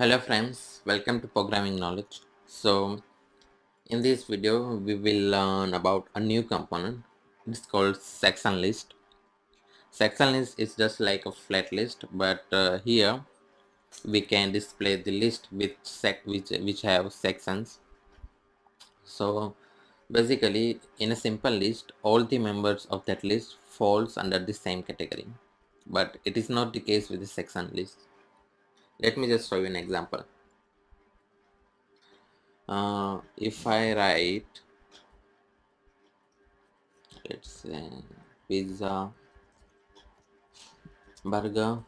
Hello friends, welcome to Programming Knowledge. So in this video we will learn about a new component. It's called SectionList. SectionList is just like a flat list, but here we can display the list with which have sections. So basically in a simple list all the members of that list falls under the same category, but it is not the case with the section list. Let me just show you an example. If I write, let's say, pizza, burger,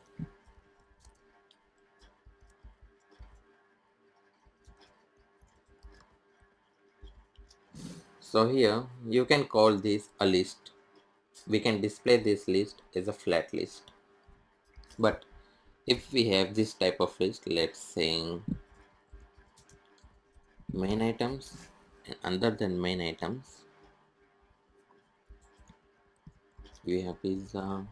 so here you can call this a list. We can display this list as a flat list. But if we have this type of list, let's say main items, and under the main items we have pizza,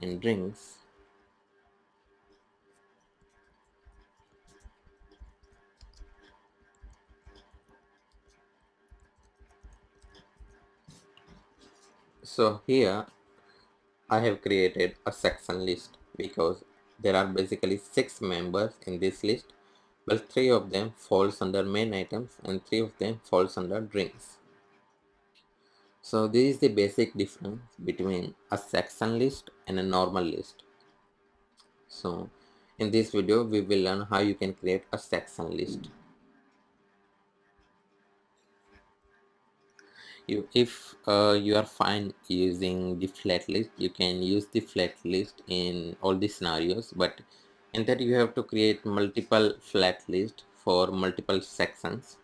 and drinks. So here I have created a section list because there are basically 6 members in this list. Well, 3 of them falls under main items and 3 of them falls under drinks. So this is the basic difference between a section list and a normal list. So in this video we will learn how you can create a section list. If you are fine using the flat list, you can use the flat list in all the scenarios, but in that you have to create multiple flat list for multiple sections.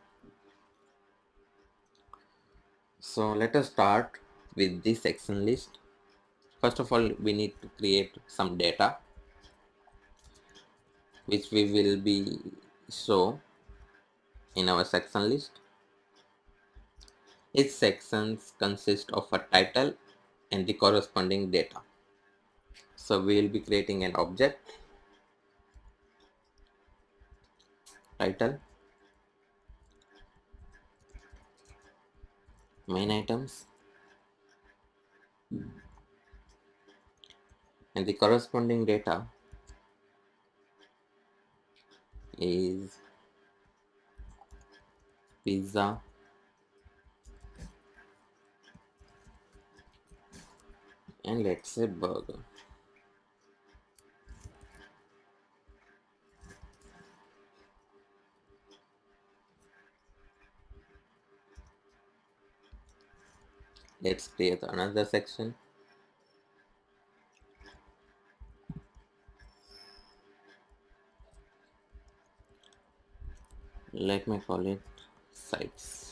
So let us start with the section list. First of all, we need to create some data which we will be show in our section list. Each sections consist of a title and the corresponding data. So we will be creating an object, title, main items, and the corresponding data is pizza, and let's say burger. Let's create another section. Let me call it sites.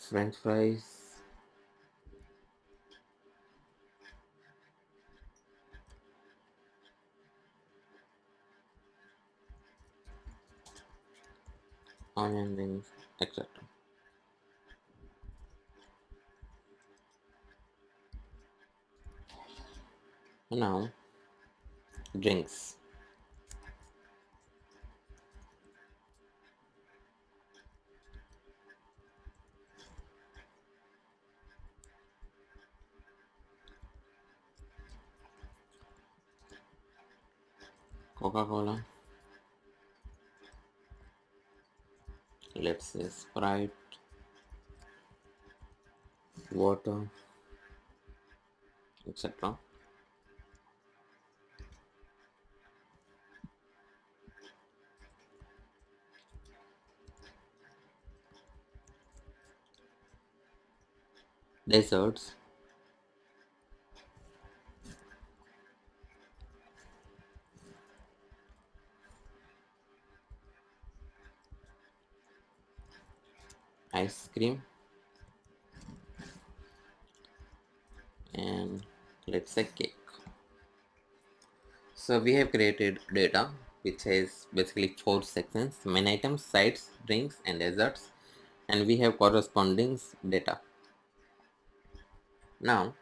French fries, onion rings, etc. Now drinks. Coca-Cola, let's say Sprite, water, etc. Desserts, ice cream, and let's say cake. So we have created data which has basically 4 sections: main items, sides, drinks and desserts, and we have corresponding data. Now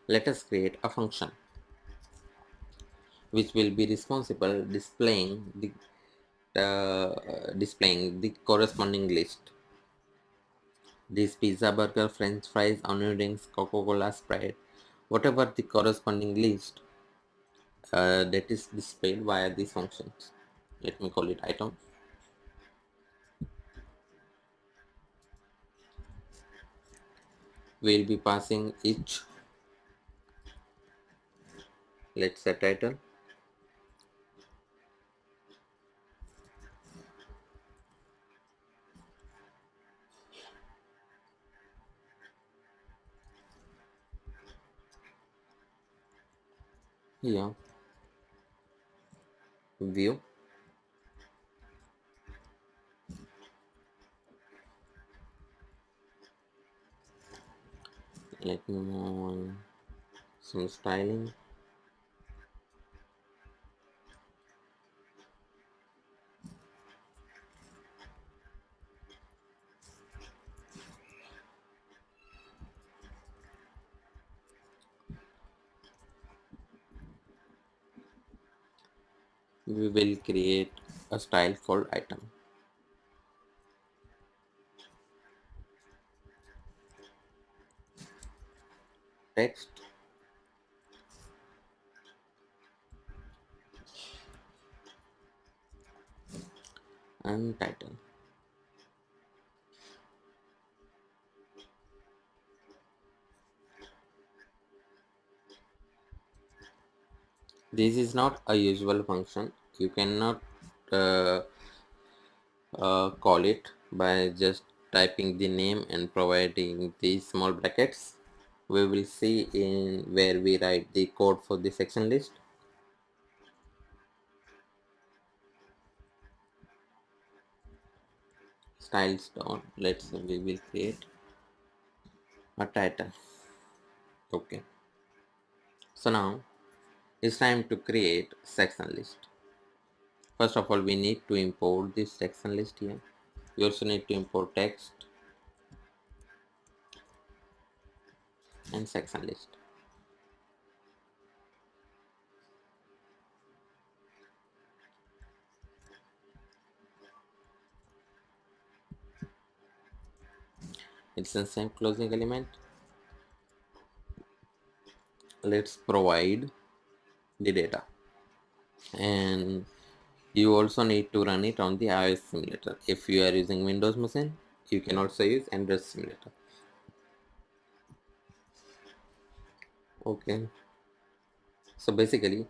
let us create a function which will be responsible displaying the corresponding list. This pizza, burger, french fries, onion rings, Coca-Cola, Sprite, whatever the corresponding list that is displayed via these functions. Let me call it item. We'll be passing each, let's say title, here, view, let me move on some styling, we will create a style called item, text and title. This is not a usual function. You cannot uh, call it by just typing the name and providing these small brackets. We will see in where we write the code for the section list. Styles down, let's say we will create a title. Okay, so now it's time to create section list. First of all, we need to import this section list here. We also need to import text and section list. It's the same closing element. Let's provide the data, and you also need to run it on the iOS simulator. If you are using Windows machine, you can also use Android simulator. Okay, so basically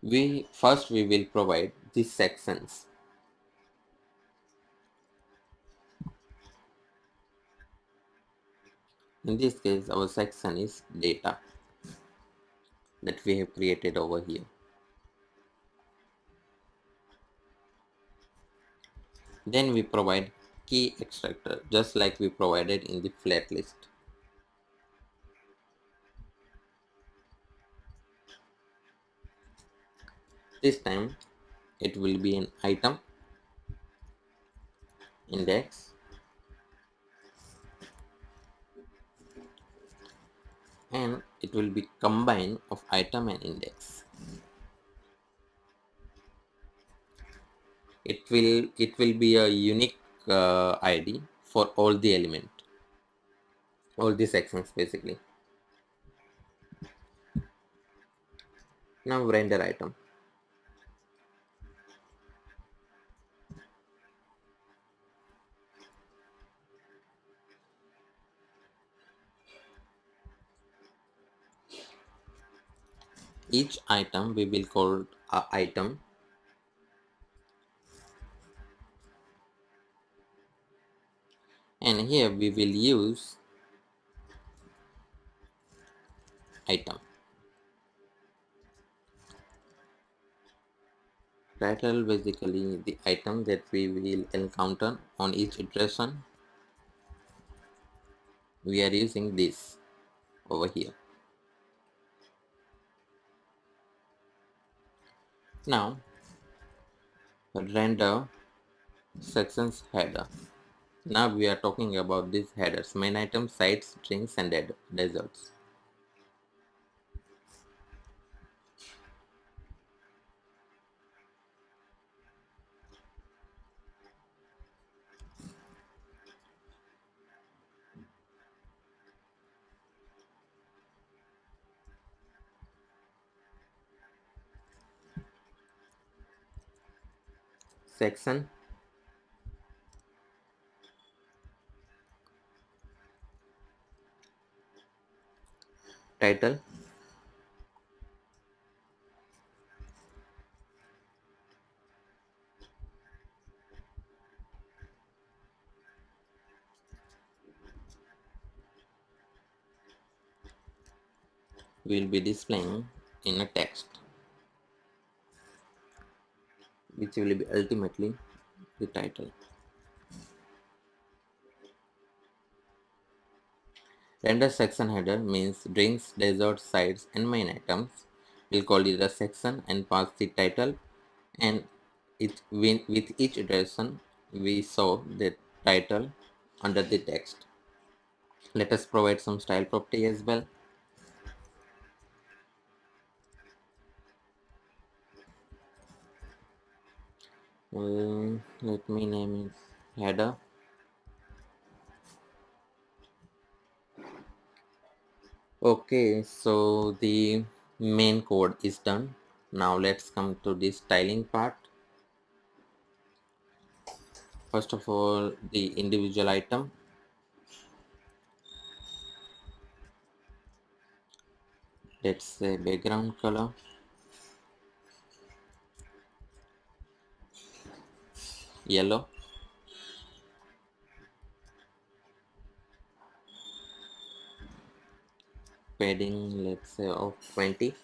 we will provide these sections. In this case, our section is data that we have created over here. Then we provide key extractor just like we provided in the flat list. This time it will be an item, index, and it will be combine of item and index. It will be a unique ID for all the element, all the sections basically. Now render item. Each item we will call a item, and here we will use item. Title basically the item that we will encounter on each iteration. We are using this over here. Now render sections header. Now we are talking about these headers: main item, sites, drinks, and desserts. Section title, will be displaying in a text, which will be ultimately the title. Render section header means drinks, desserts, sides, and main items. We'll call it a section and pass the title, and with each iteration we saw the title under the text. Let us provide some style property as well. Let me name it header. Okay, so the main code is done. Now let's come to the styling part. First of all, the individual item. Let's say background color, yellow. Padding, let's say of 20.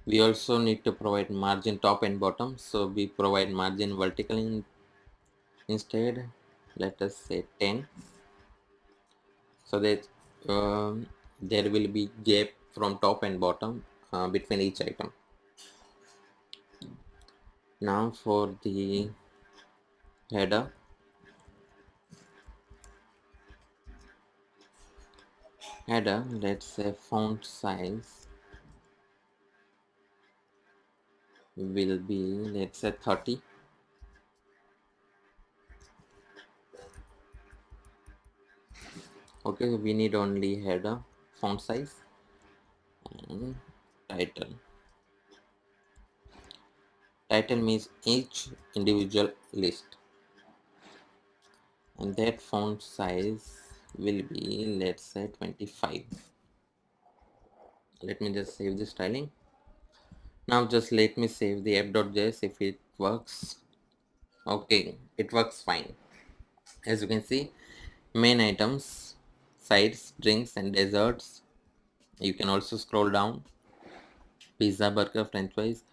We also need to provide margin top and bottom, so we provide margin vertical instead. Let us say 10, so that there will be gap from top and bottom between each item. Now for the header, let's say font size will be, let's say 30. Okay, we need only header, font size, and title. Title means each individual list, and that font size will be, let's say 25. Let me just save the styling. Now just let me save the app.js if it works. Okay, it works fine. As you can see, main items, sides, drinks, and desserts. You can also scroll down: pizza, burger, french fries.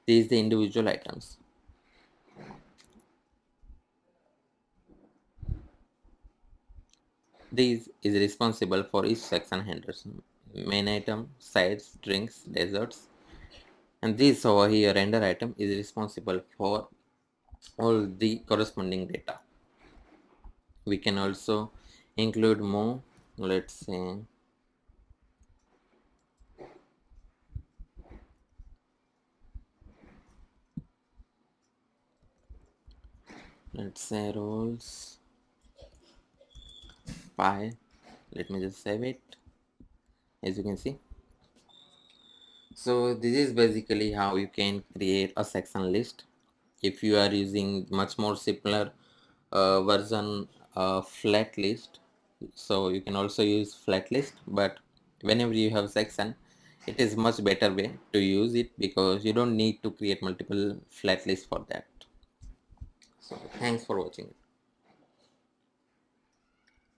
These are the individual items. These is responsible for each section handles: main item, sides, drinks, desserts. And this over here, render item, is responsible for all the corresponding data. We can also include more. Let's say roles pie. Let me just save it. As you can see, so this is basically how you can create a section list. If you are using much more simpler version flat list, so you can also use flat list, but whenever you have section, it is much better way to use it, because you don't need to create multiple flat lists for that. So thanks for watching.